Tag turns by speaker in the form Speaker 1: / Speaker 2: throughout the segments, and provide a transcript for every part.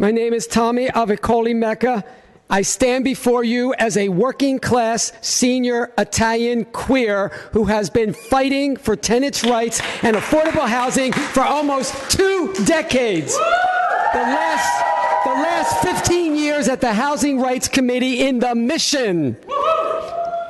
Speaker 1: My name is Tommy Avicoli Mecca. I stand before you as a working-class senior Italian queer who has been fighting for tenants' rights and affordable housing for almost 2 decades. The last 15 years at the Housing Rights Committee in the Mission.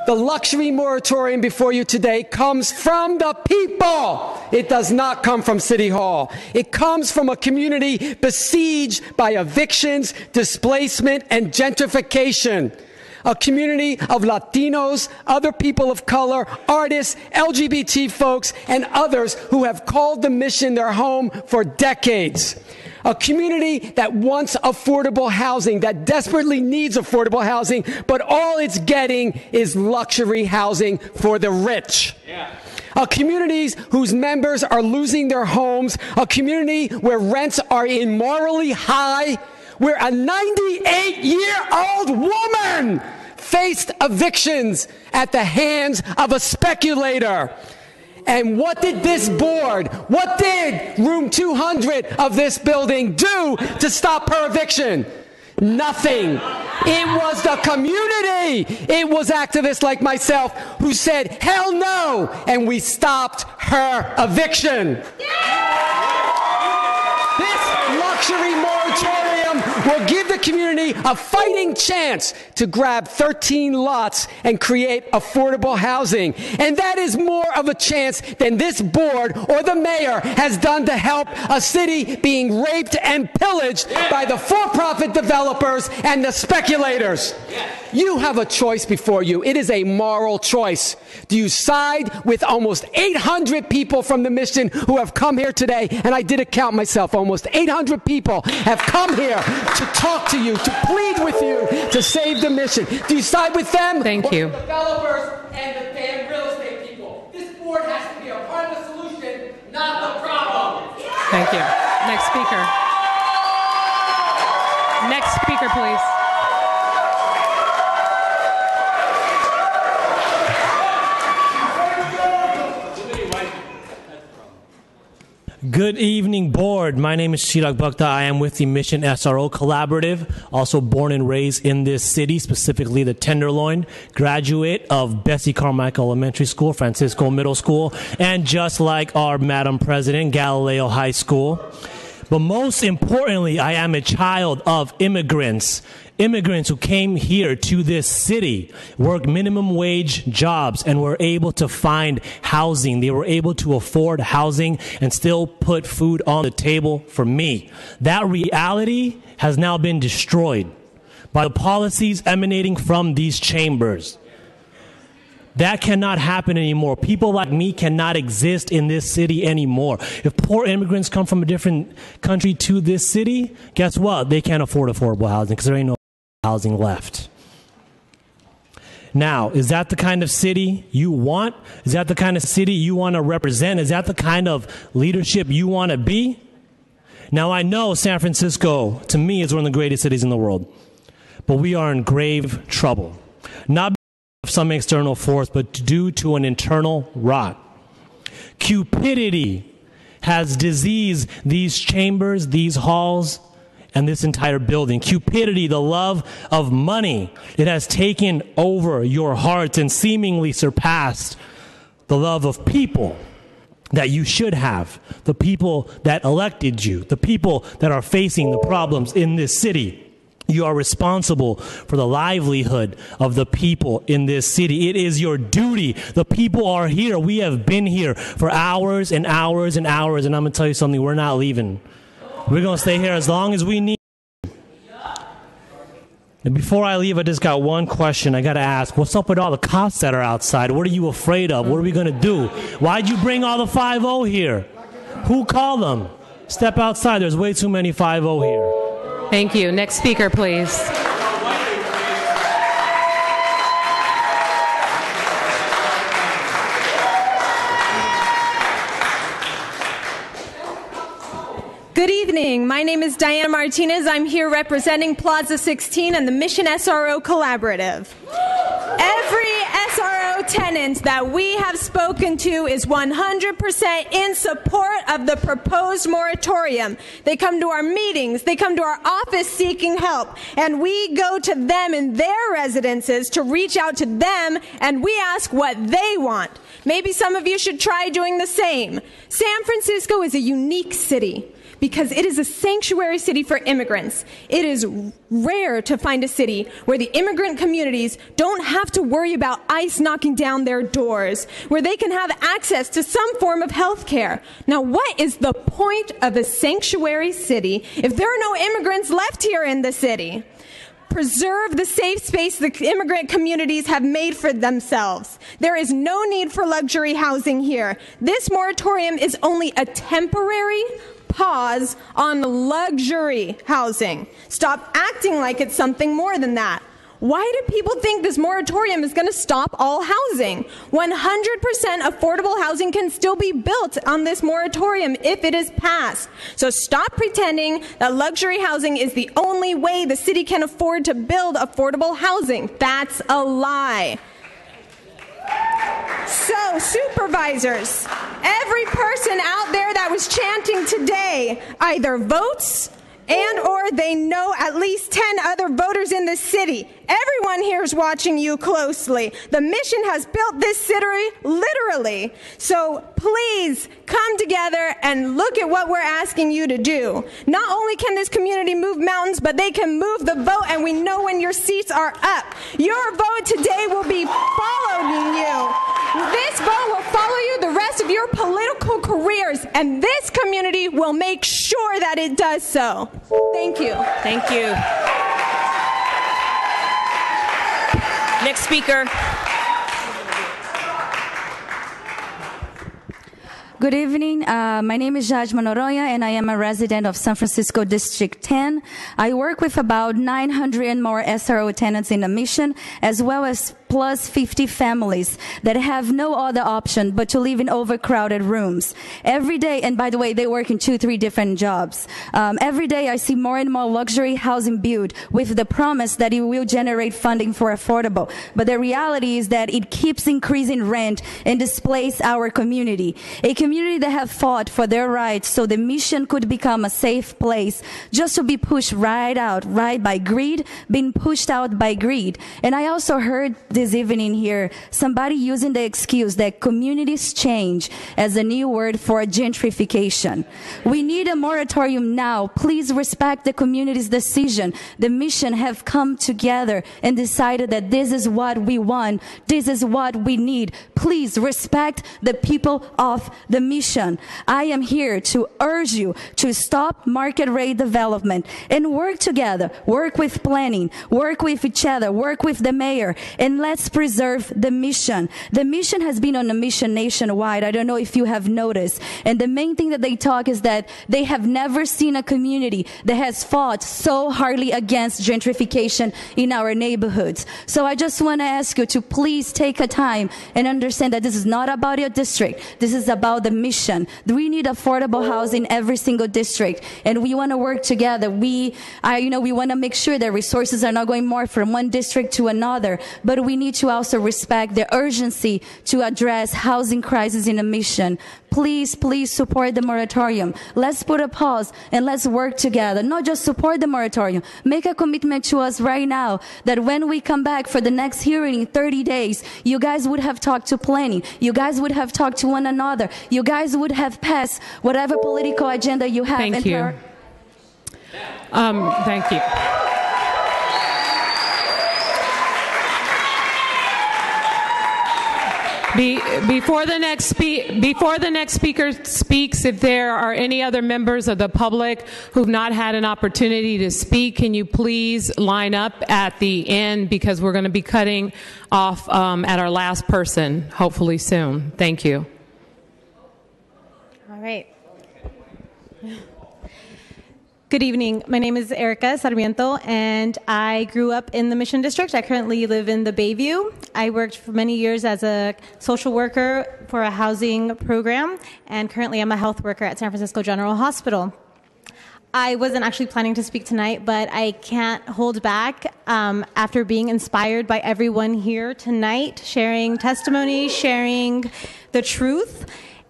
Speaker 1: The luxury moratorium before you today comes from the people. It does not come from City Hall. It comes from a community besieged by evictions, displacement, and gentrification. A community of Latinos, other people of color, artists, LGBT folks, and others who have called the Mission their home for decades. A community that wants affordable housing, that desperately needs affordable housing, but all it's getting is luxury housing for the rich. Yeah. A community whose members are losing their homes, a community where rents are immorally high, where a 98-year-old woman faced evictions at the hands of a speculator. And what did this board, what did room 200 of this building do to stop her eviction? Nothing. It was the community. It was activists like myself who said, hell no, and we stopped her eviction. This luxury moratorium will give the community a fighting chance to grab 13 lots and create affordable housing. And that is more of a chance than this board or the mayor has done to help a city being raped and pillaged by the for-profit developers and the speculators. You have a choice before you. It is a moral choice. Do you side with almost 800 people from the Mission who have come here today? And I did a count myself. Almost 800 people have come here to talk to you, to plead with you, to save the Mission. Do you side with them?
Speaker 2: Thank you.
Speaker 1: Or the developers and the damn real estate people? This board has to be a part of the solution, not the problem.
Speaker 2: Thank you. Next speaker. Next speaker, please.
Speaker 3: Good evening, board. My name is Sheila Bhakta. I am with the Mission SRO Collaborative, also born and raised in this city, specifically the Tenderloin, graduate of Bessie Carmichael Elementary School, Francisco Middle School, and just like our Madam President, Galileo High School. But most importantly, I am a child of immigrants who came here to this city, worked minimum wage jobs, and were able to find housing. They were able to afford housing and still put food on the table for me. That reality has now been destroyed by the policies emanating from these chambers. That cannot happen anymore. People like me cannot exist in this city anymore. If poor immigrants come from a different country to this city, guess what? They can't afford affordable housing because there ain't no housing left. Now, is that the kind of city you want? Is that the kind of city you want to represent? Is that the kind of leadership you want to be? Now, I know San Francisco, to me, is one of the greatest cities in the world. But we are in grave trouble. Not some external force, but due to an internal rot. Cupidity has diseased these chambers, these halls, and this entire building. Cupidity, the love of money, it has taken over your hearts and seemingly surpassed the love of people that you should have, the people that elected you, the people that are facing the problems in this city. You are responsible for the livelihood of the people in this city. It is your duty. The people are here. We have been here for hours and hours and hours. And I'm going to tell you something. We're not leaving. We're going to stay here as long as we need. And before I leave, I just got one question I got to ask. What's up with all the cops that are outside? What are you afraid of? What are we going to do? Why'd you bring all the 5-0 here? Who called them? Step outside. There's way too many 5-0 here.
Speaker 2: Thank you. Next speaker, please.
Speaker 4: Good evening. My name is Diana Martinez. I'm here representing Plaza 16 and the Mission SRO Collaborative. Every SRO tenants that we have spoken to is 100% in support of the proposed moratorium. They come to our meetings, they come to our office seeking help, and we go to them in their residences to reach out to them, and we ask what they want. Maybe some of you should try doing the same. San Francisco is a unique city because it is a sanctuary city for immigrants. It is rare to find a city where the immigrant communities don't have to worry about ICE knocking down their doors, where they can have access to some form of health care. Now, what is the point of a sanctuary city if there are no immigrants left here in the city? Preserve the safe space the immigrant communities have made for themselves. There is no need for luxury housing here. This moratorium is only a temporary pause on luxury housing. Stop acting like it's something more than that. Why do people think this moratorium is going to stop all housing? 100% affordable housing can still be built on this moratorium if it is passed. So stop pretending that luxury housing is the only way the city can afford to build affordable housing. That's a lie. So, supervisors, every person out there that was chanting today either votes and or they know at least 10 other voters in the city. Everyone here is watching you closely. The mission has built this city literally. So please come together and look at what we're asking you to do. Not only can this community move mountains, but they can move the vote, and we know when your seats are up. Your vote today will be following you. This vote will follow you the rest of your political careers, and this community will make sure that it does so. Thank you.
Speaker 2: Thank you. Next speaker.
Speaker 5: Good evening. My name is Jasmine Aroma, and I am a resident of San Francisco District 10. I work with about 900 and more SRO tenants in the mission, as well as plus 50 families that have no other option but to live in overcrowded rooms. Every day, and by the way, they work in 2-3 different jobs. Every day I see more and more luxury housing built with the promise that it will generate funding for affordable. But the reality is that it keeps increasing rent and displaces our community. A community that have fought for their rights so the mission could become a safe place, just to be pushed right out, right by greed, being pushed out by greed. And I also heard this evening here somebody using the excuse that communities change as a new word for gentrification. We need a moratorium now. Please respect the community's decision. The mission have come together and decided that this is what we want. This is what we need. Please respect the people of the mission. I am here to urge you to stop market rate development and work together. Work with planning. Work with each other. Work with the mayor. And let's preserve the mission. The mission has been on a mission nationwide. I don't know if you have noticed. And the main thing that they talk is that they have never seen a community that has fought so hardly against gentrification in our neighborhoods. So I just want to ask you to please take a time and understand that this is not about your district. This is about the mission. We need affordable housing in every single district, and we want to work together. We want to make sure that resources are not going more from one district to another, but we need to also respect the urgency to address housing crisis in a mission. Please, please support the moratorium. Let's put a pause and let's work together. Not just support the moratorium. Make a commitment to us right now that when we come back for the next hearing in 30 days, you guys would have talked to planning. You guys would have talked to one another. You guys would have passed whatever political agenda you have.
Speaker 2: Thank you. Thank you. Before the next speaker speaks, if there are any other members of the public who've not had an opportunity to speak, can you please line up at the end, because we're going to be cutting off at our last person, hopefully soon. Thank you.
Speaker 6: All right. Good evening. My name is Erica Sarmiento, and I grew up in the Mission District. I currently live in the Bayview. I worked for many years as a social worker for a housing program, and currently I'm a health worker at San Francisco General Hospital. I wasn't actually planning to speak tonight, but I can't hold back after being inspired by everyone here tonight, sharing testimony, sharing the truth.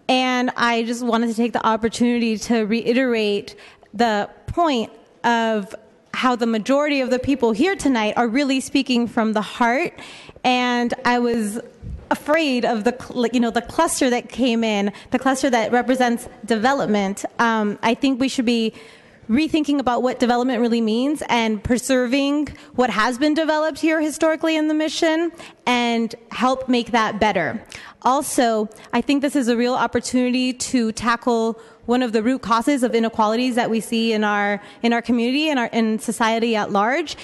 Speaker 6: And I just wanted to take the opportunity to reiterate the point of how the majority of the people here tonight are really speaking from the heart. And I was afraid of the cluster that came in, the cluster that represents development. I think we should be rethinking about what development really means and preserving what has been developed here historically in the mission and help make that better. Also, I think this is a real opportunity to tackle one of the root causes of inequalities that we see in our community and in society at large.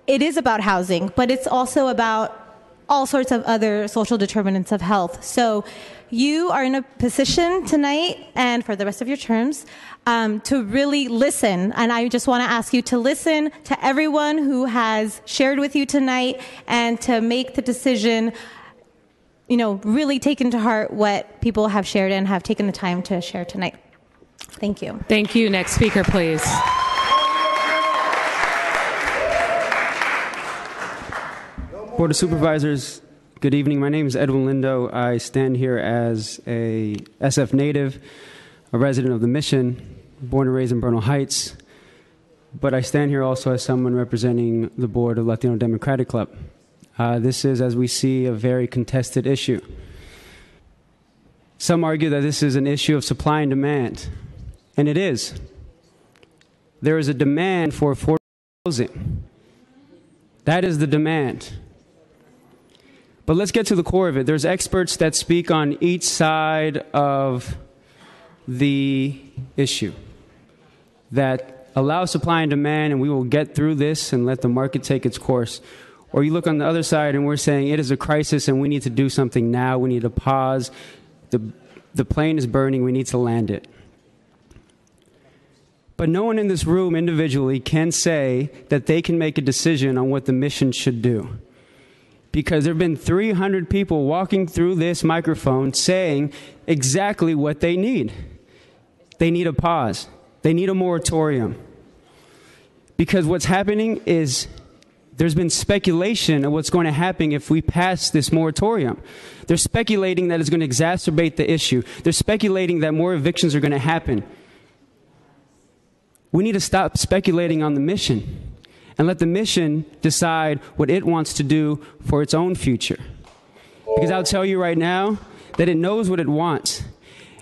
Speaker 6: It is about housing, but it's also about all sorts of other social determinants of health. So you are in a position tonight and for the rest of your terms to really listen. And I just want to ask you to listen to everyone who has shared with you tonight and to make the decision, really take into heart what people have shared and have taken the time to share tonight. Thank you.
Speaker 2: Thank you. Next speaker, please.
Speaker 7: Board of Supervisors, good evening. My name is Edwin Lindo. I stand here as a SF native, a resident of the Mission, born and raised in Bernal Heights, but I stand here also as someone representing the board of Latino Democratic Club. This is, as we see, a very contested issue. Some argue that this is an issue of supply and demand, and it is. There is a demand for affordable housing. That is the demand. But let's get to the core of it. There's experts that speak on each side of the issue that allow supply and demand, and we will get through this and let the market take its course. Or you look on the other side and we're saying it is a crisis and we need to do something now. We need to pause. The plane is burning. We need to land it. But no one in this room individually can say that they can make a decision on what the mission should do. Because there have been 300 people walking through this microphone saying exactly what they need. They need a pause. They need a moratorium. Because what's happening is there's been speculation of what's going to happen if we pass this moratorium. They're speculating that it's going to exacerbate the issue. They're speculating that more evictions are going to happen. We need to stop speculating on the mission and let the mission decide what it wants to do for its own future. Because I'll tell you right now that it knows what it wants.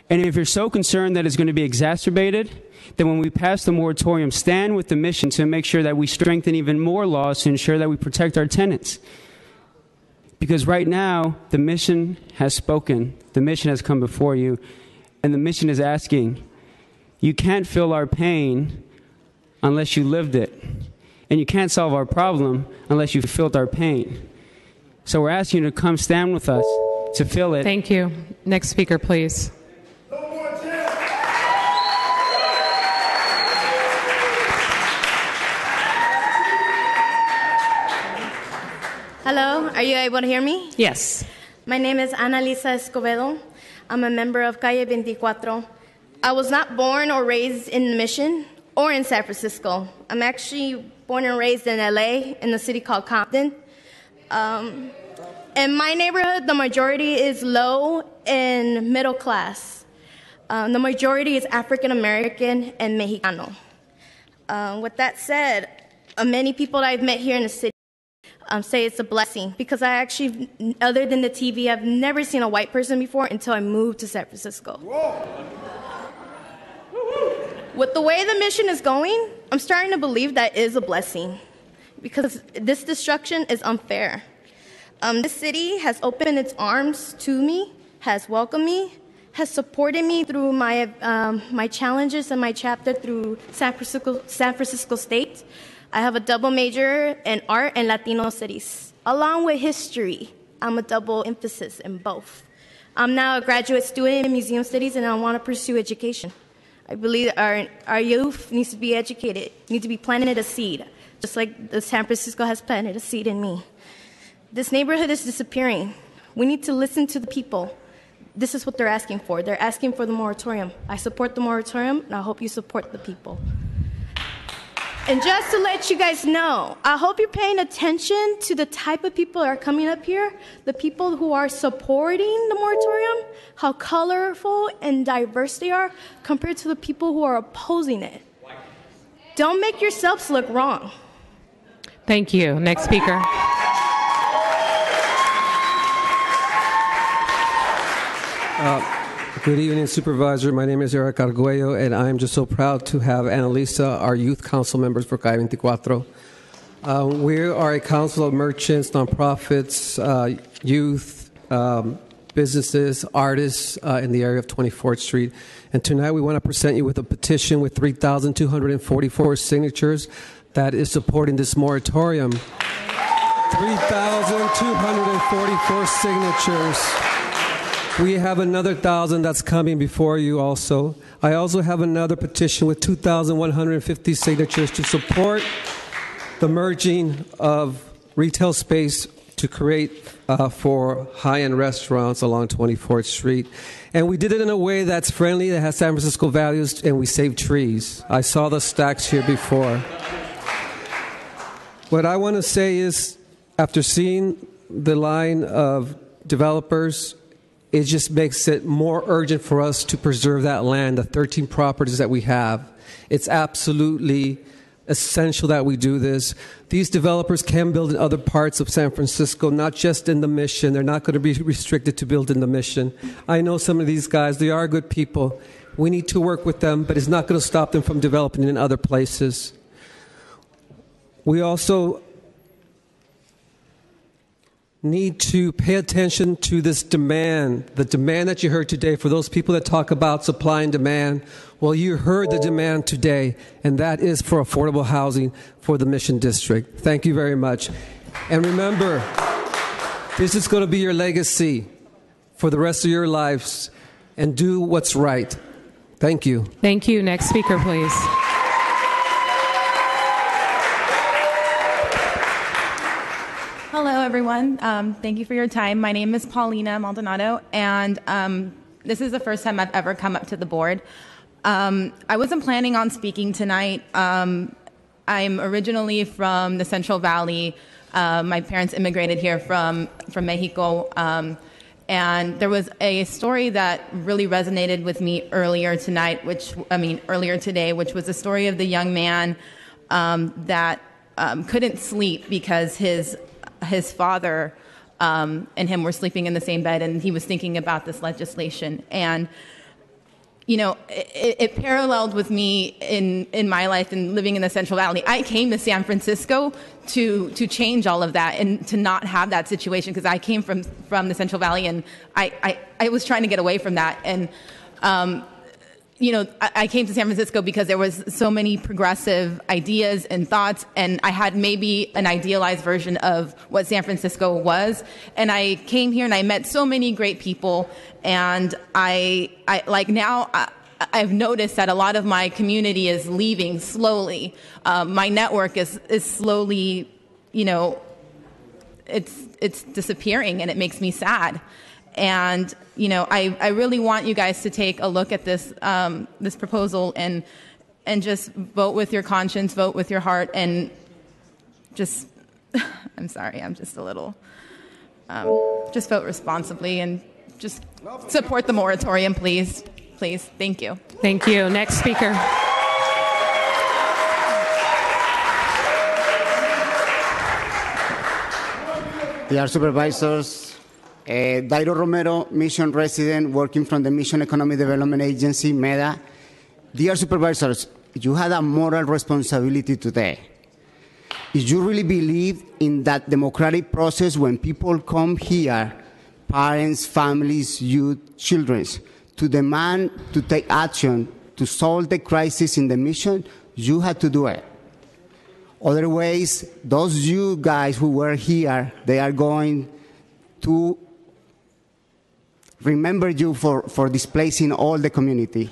Speaker 7: And if you're so concerned that it's going to be exacerbated, then when we pass the moratorium, stand with the mission to make sure that we strengthen even more laws to ensure that we protect our tenants. Because right now, the mission has spoken, the mission has come before you, and the mission is asking, you can't feel our pain unless you lived it. And you can't solve our problem unless you felt our pain. So we're asking you to come stand with us to feel it.
Speaker 2: Thank you. Next speaker, please.
Speaker 8: Hello, are you able to hear me?
Speaker 2: Yes.
Speaker 8: My name is Analisa Escovedo. I'm a member of Calle 24. I was not born or raised in the Mission or in San Francisco. I'm actually born and raised in LA, in a city called Compton. In my neighborhood, the majority is low and middle class. The majority is African American and Mexicano. With that said, many people that I've met here in the city say it's a blessing, because I actually, other than the TV, I've never seen a white person before until I moved to San Francisco. With the way the mission is going, I'm starting to believe that is a blessing, because this destruction is unfair. This city has opened its arms to me, has welcomed me, has supported me through my my challenges and my chapter through San Francisco State. I have a double major in art and Latino studies, along with history. I'm a double emphasis in both. I'm now a graduate student in museum studies, and I want to pursue education. I believe our youth needs to be educated, needs to be planted a seed, just like the San Francisco has planted a seed in me. This neighborhood is disappearing. We need to listen to the people. This is what they're asking for. They're asking for the moratorium. I support the moratorium, and I hope you support the people. And just to let you guys know, I hope you're paying attention to the type of people that are coming up here, the people who are supporting the moratorium, how colorful and diverse they are compared to the people who are opposing it. Don't make yourselves look wrong.
Speaker 2: Thank you. Next speaker.
Speaker 9: Good evening, Supervisor. My name is Arguello, and I'm just so proud to have Analisa, our youth council members for Calle 24. We are a council of merchants, nonprofits, youth, businesses, artists in the area of 24th Street. And tonight we want to present you with a petition with 3,244 signatures that is supporting this moratorium. 3,244 signatures. We have another 1,000 that's coming before you also. I also have another petition with 2,150 signatures to support the merging of retail space to create for high-end restaurants along 24th Street. And we did it in a way that's friendly, that has San Francisco values, and we saved trees. I saw the stacks here before. What I want to say is, after seeing the line of developers, it just makes it more urgent for us to preserve that land, the 13 properties that we have. It's absolutely essential that we do this. These developers can build in other parts of San Francisco, not just in the Mission. They're not going to be restricted to build in the Mission. I know some of these guys. They are good people. We need to work with them, but it's not going to stop them from developing in other places. We also need to pay attention to this demand, the demand that you heard today. For those people that talk about supply and demand, well, you heard the demand today, and that is for affordable housing for the Mission District. Thank you very much. And remember, this is going to be your legacy for the rest of your lives, and do what's right. Thank you.
Speaker 2: Thank you. Next speaker, please.
Speaker 10: Hello, everyone. Thank you for your time. My name is Paulina Maldonado, and this is the first time I've ever come up to the board. I wasn't planning on speaking tonight. I'm originally from the Central Valley. My parents immigrated here from Mexico, and there was a story that really resonated with me earlier today, which was the story of the young man that couldn't sleep because his father and him were sleeping in the same bed, and he was thinking about this legislation. And, you know, it paralleled with me in my life and living in the Central Valley. I came to San Francisco to change all of that and to not have that situation, because I came from the Central Valley, and I was trying to get away from that. And, you know, I came to San Francisco because there was so many progressive ideas and thoughts, and I had maybe an idealized version of what San Francisco was. And I came here and I met so many great people, and I've noticed that a lot of my community is leaving slowly. My network is slowly, you know, it's disappearing, and it makes me sad. And, you know, I really want you guys to take a look at this this proposal and just vote with your conscience, vote with your heart, and just, I'm sorry, I'm just a little, just vote responsibly and just support the moratorium, please. Please. Thank you.
Speaker 2: Thank you. Next speaker.
Speaker 11: Dear Supervisors, Dairo Romero, Mission resident, working from the Mission Economic Development Agency, MEDA. Dear Supervisors, you had a moral responsibility today. If you really believe in that democratic process when people come here, parents, families, youth, children, to demand to take action to solve the crisis in the Mission, you had to do it. Otherwise, those you guys who were here, they are going to remember you for displacing all the community.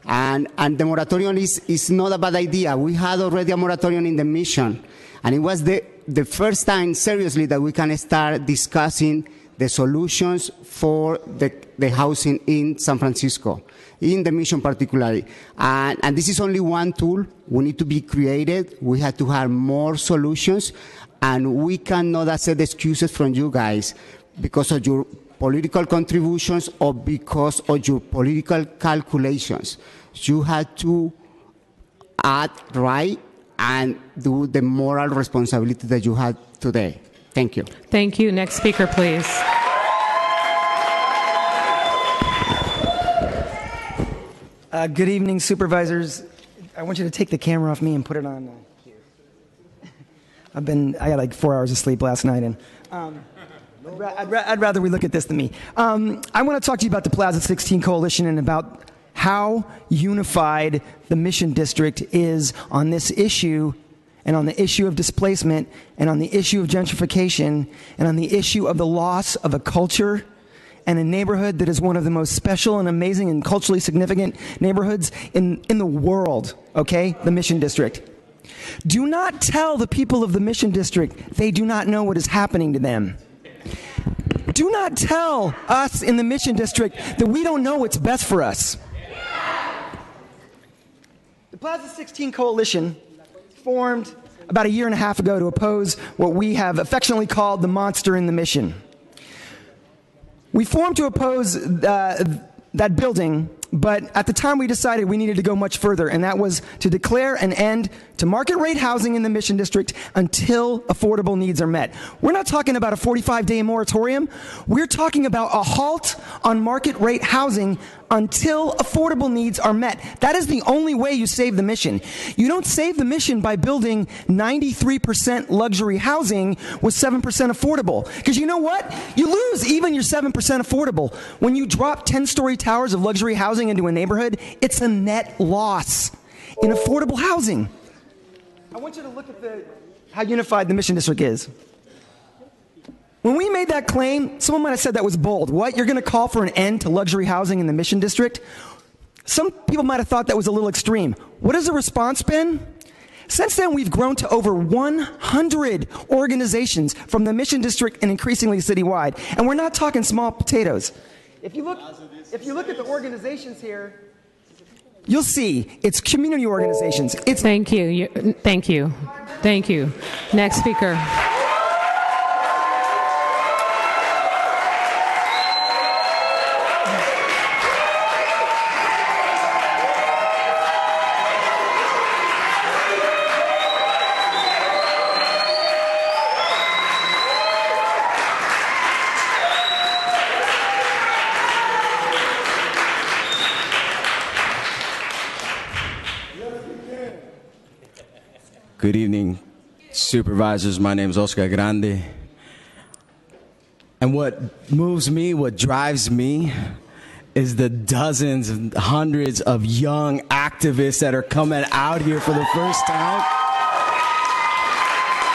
Speaker 11: And the moratorium is not a bad idea. We had already a moratorium in the Mission, and it was the first time, seriously, that we can start discussing the solutions for the housing in San Francisco, in the Mission particularly. And this is only one tool. We need to be creative. We have to have more solutions, and we cannot accept excuses from you guys because of your political contributions or because of your political calculations. You have to act right and do the moral responsibility that you have today. Thank you.
Speaker 2: Thank you. Next speaker, please.
Speaker 12: Good evening, supervisors. I want you to take the camera off me and put it on here. I got like 4 hours of sleep last night, and I'd rather we look at this than me. I want to talk to you about the Plaza 16 Coalition and about how unified the Mission District is on this issue, and on the issue of displacement, and on the issue of gentrification, and on the issue of the loss of a culture and a neighborhood that is one of the most special and amazing and culturally significant neighborhoods in the world, okay? The Mission District. Do not tell the people of the Mission District they do not know what is happening to them. Do not tell us in the Mission District that we don't know what's best for us. The Plaza 16 Coalition formed about 1.5 years ago to oppose what we have affectionately called the monster in the Mission. We formed to oppose that building, but at the time we decided we needed to go much further, and that was to declare an end to market rate housing in the Mission District until affordable needs are met. We're not talking about a 45-day moratorium. We're talking about a halt on market rate housing until affordable needs are met. That is the only way you save the Mission. You don't save the Mission by building 93% luxury housing with 7% affordable. Because you know what? You lose even your 7% affordable. When you drop 10-story towers of luxury housing into a neighborhood, it's a net loss in affordable housing. I want you to look at how unified the Mission District is. When we made that claim, someone might have said that was bold. What? You're going to call for an end to luxury housing in the Mission District? Some people might have thought that was a little extreme. What has the response been? Since then, we've grown to over 100 organizations from the Mission District and increasingly citywide. And we're not talking small potatoes. If you look at the organizations here, you'll see it's community organizations.
Speaker 2: Thank you. Thank you. Thank you. Next speaker.
Speaker 13: Good evening, supervisors. My name is Oscar Grande. And what moves me, what drives me, is the dozens and hundreds of young activists that are coming out here for the first time.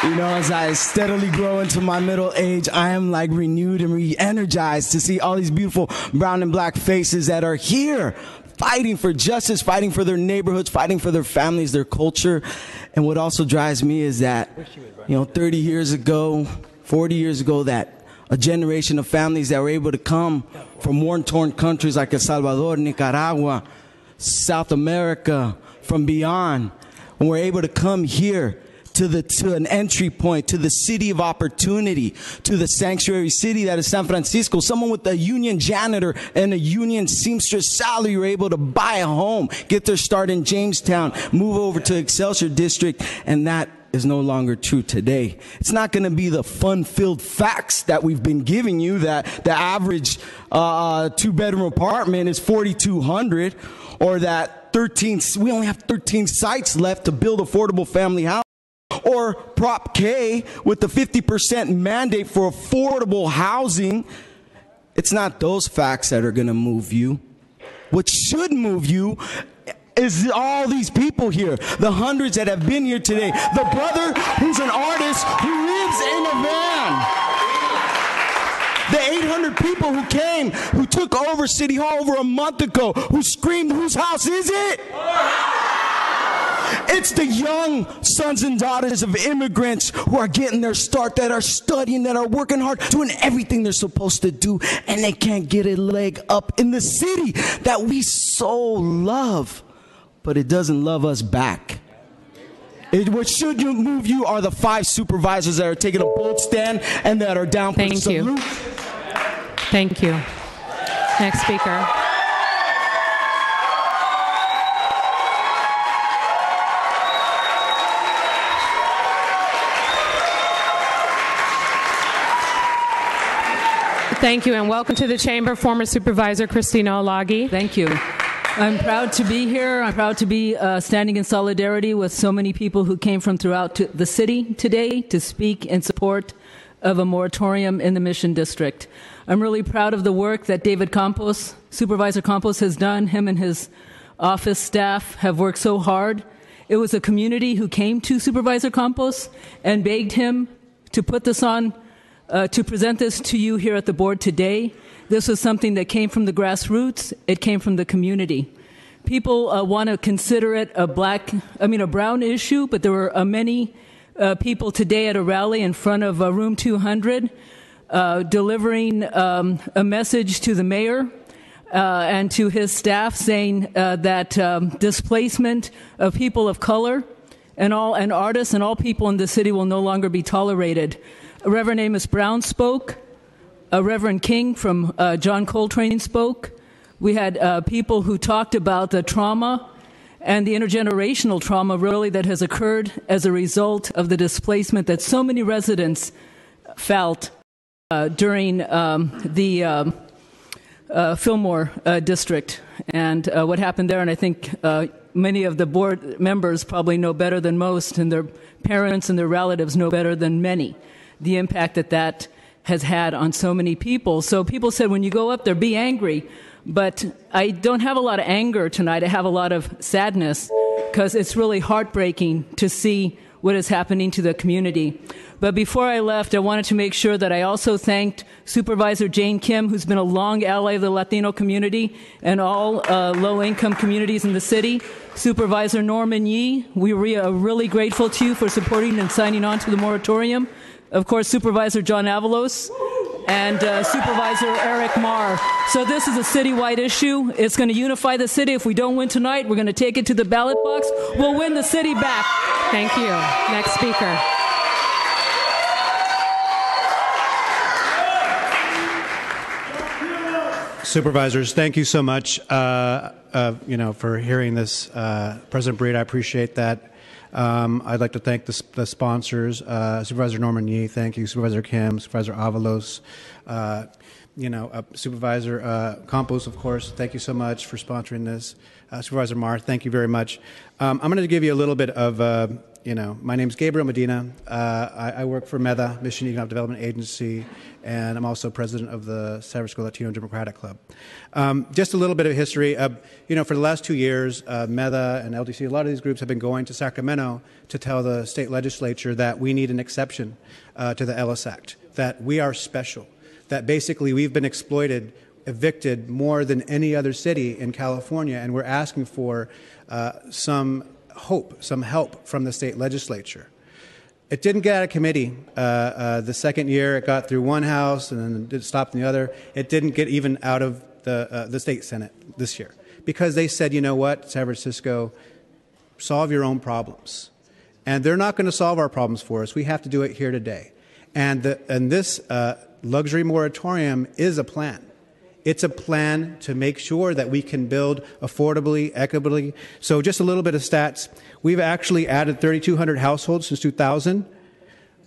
Speaker 13: You know, as I steadily grow into my middle age, I am like renewed and re-energized to see all these beautiful brown and black faces that are here fighting for justice, fighting for their neighborhoods, fighting for their families, their culture. And what also drives me is that, 30 years ago, 40 years ago, that a generation of families that were able to come from war-torn countries like El Salvador, Nicaragua, South America, from beyond, and were able to come here to an entry point, to the city of opportunity, to the sanctuary city that is San Francisco. Someone with a union janitor and a union seamstress salary were able to buy a home, get their start in Jamestown, move over to Excelsior District, and that is no longer true today. It's not going to be the fun-filled facts that we've been giving you, that the average two-bedroom apartment is $4,200, or that we only have 13 sites left to build affordable family housing. Or Prop K with the 50% mandate for affordable housing. It's not those facts that are going to move you. What should move you is all these people here, the hundreds that have been here today, the brother who's an artist who lives in a van, the 800 people who came, who took over City Hall over a month ago, who screamed, "Whose house is it?" It's the young sons and daughters of immigrants who are getting their start, that are studying, that are working hard, doing everything they're supposed to do, and they can't get a leg up in the city that we so love, but it doesn't love us back. What should move you are the 5 supervisors that are taking a bold stand and that are down for the salute.
Speaker 2: Thank you. Next speaker. Thank you, and welcome to the chamber, former Supervisor Christina Olague.
Speaker 14: Thank you. I'm proud to be here. I'm proud to be standing in solidarity with so many people who came from throughout the city today to speak in support of a moratorium in the Mission District. I'm really proud of the work that David Campos, Supervisor Campos, has done. Him and his office staff have worked so hard. It was a community who came to Supervisor Campos and begged him to put this on, to present this to you here at the board today. This was something that came from the grassroots. It came from the community. People want to consider it a brown issue, but there were many people today at a rally in front of room 200 delivering a message to the mayor and to his staff saying that displacement of people of color and artists and all people in the city will no longer be tolerated. Reverend Amos Brown spoke. Reverend King from John Coltrane spoke. We had people who talked about the trauma and the intergenerational trauma really that has occurred as a result of the displacement that so many residents felt during the Fillmore district and what happened there. And I think many of the board members probably know better than most, and their parents and their relatives know better than many, the impact that has had on so many people. So people said, when you go up there, be angry. But I don't have a lot of anger tonight. I have a lot of sadness because it's really heartbreaking to see what is happening to the community. But before I left, I wanted to make sure that I also thanked Supervisor Jane Kim, who's been a long ally of the Latino community and all low-income communities in the city. Supervisor Norman Yee, we are really grateful to you for supporting and signing on to the moratorium. Of course, Supervisor John Avalos and Supervisor Eric Marr. So this is a citywide issue. It's going to unify the city. If we don't win tonight, we're going to take it to the ballot box. We'll win the city back.
Speaker 2: Thank you. Next speaker.
Speaker 15: Supervisors, thank you so much for hearing this. President Breed, I appreciate that. I'd like to thank the sponsors, Supervisor Norman Yee, thank you, Supervisor Kim, Supervisor Avalos, Supervisor Campos, of course, thank you so much for sponsoring this. Supervisor Marr, thank you very much. I'm going to give you a little bit of, my name's Gabriel Medina. I work for Mecca, Mission Economic Development Agency, and I'm also president of the San Francisco Latino Democratic Club. Just a little bit of history. For the last 2 years, Mecca and LDC, a lot of these groups have been going to Sacramento to tell the state legislature that we need an exception to the Ellis Act, that we are special, that basically we've been exploited, evicted more than any other city in California, and we're asking for some help from the state legislature. It didn't get out of committee. The second year, it got through one house and then it stopped in the other. It didn't get even out of the state Senate this year because they said, you know what, San Francisco, solve your own problems. And they're not going to solve our problems for us. We have to do it here today. And this luxury moratorium is a plan. It's a plan to make sure that we can build affordably, equitably. So just a little bit of stats. We've actually added 3,200 households since 2000.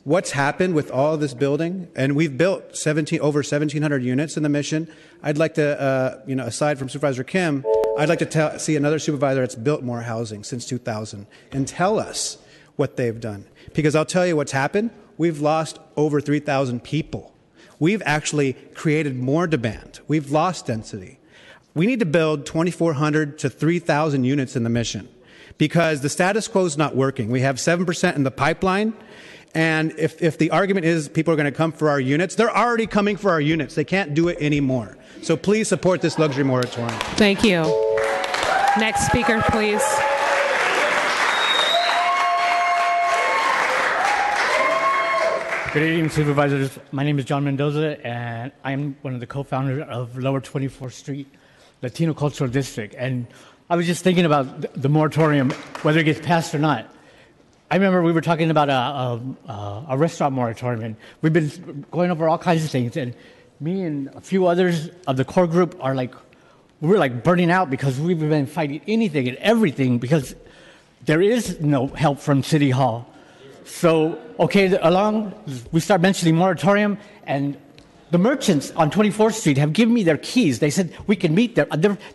Speaker 15: What's happened with all of this building? And we've built over 1,700 units in the Mission. I'd like to, aside from Supervisor Kim, I'd like to see another supervisor that's built more housing since 2000 and tell us what they've done. Because I'll tell you what's happened. We've lost over 3,000 people. We've actually created more demand. We've lost density. We need to build 2,400 to 3,000 units in the Mission because the status quo is not working. We have 7% in the pipeline, and if the argument is people are going to come for our units, they're already coming for our units. They can't do it anymore. So please support this luxury moratorium.
Speaker 2: Thank you. Next speaker, please.
Speaker 16: Good evening, supervisors. My name is John Mendoza, and I'm one of the co-founders of Lower 24th Street Latino Cultural District. And I was just thinking about the moratorium, whether it gets passed or not. I remember we were talking about a restaurant moratorium, and we've been going over all kinds of things. And me and a few others of the core group are we're like burning out because we've been fighting anything and everything because there is no help from City Hall. So, we start mentioning moratorium, and the merchants on 24th Street have given me their keys. They said we can meet there.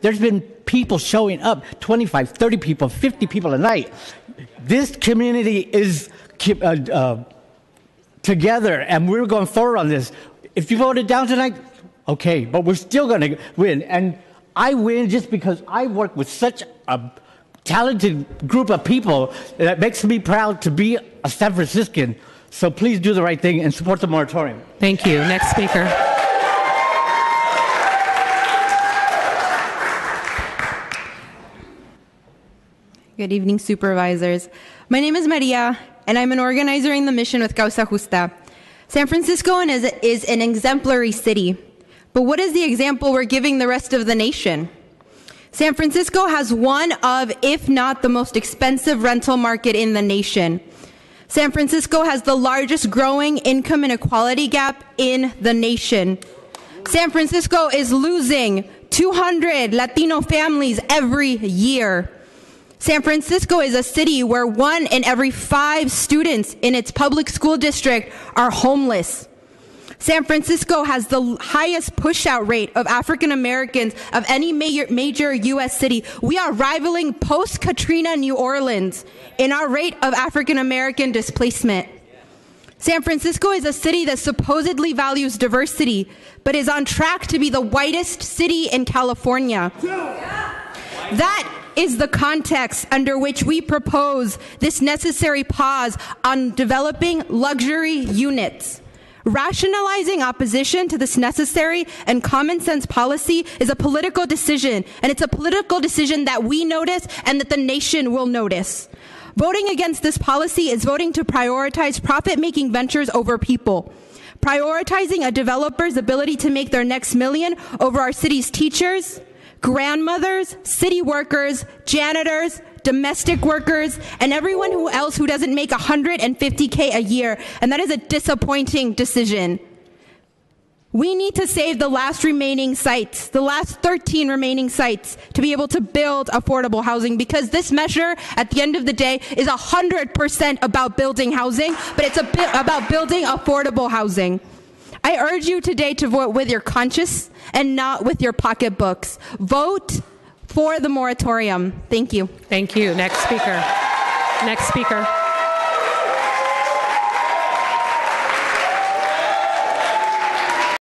Speaker 16: There's been people showing up, 25, 30 people, 50 people a night. This community is together, and we're going forward on this. If you voted down tonight, okay, but we're still going to win. And I win just because I work with such a talented group of people that makes me proud to be a San Franciscan. So please do the right thing and support the moratorium.
Speaker 2: Thank you. Next speaker.
Speaker 17: Good evening, supervisors. My name is Maria, and I'm an organizer in the mission with Causa Justa. San Francisco is an exemplary city. But what is the example we're giving the rest of the nation? San Francisco has one of, if not the most expensive rental market in the nation. San Francisco has the largest growing income inequality gap in the nation. San Francisco is losing 200 Latino families every year. San Francisco is a city where 1 in every 5 students in its public school district are homeless. San Francisco has the highest push-out rate of African Americans of any major U.S. city. We are rivaling post-Katrina New Orleans in our rate of African American displacement. San Francisco is a city that supposedly values diversity, but is on track to be the whitest city in California. That is the context under which we propose this necessary pause on developing luxury units. Rationalizing opposition to this necessary and common sense policy is a political decision, and it's a political decision that we notice and that the nation will notice. Voting against this policy is voting to prioritize profit-making ventures over people, prioritizing a developer's ability to make their next million over our city's teachers, grandmothers, city workers, janitors, domestic workers, and everyone else who doesn't make $150K a year, and that is a disappointing decision. We need to save the last remaining sites, the last 13 remaining sites, to be able to build affordable housing, because this measure, at the end of the day, is 100% about building housing, but it's about building affordable housing. I urge you today to vote with your conscience and not with your pocketbooks. Vote for the moratorium. Thank you.
Speaker 2: Thank you. Next speaker. Next speaker.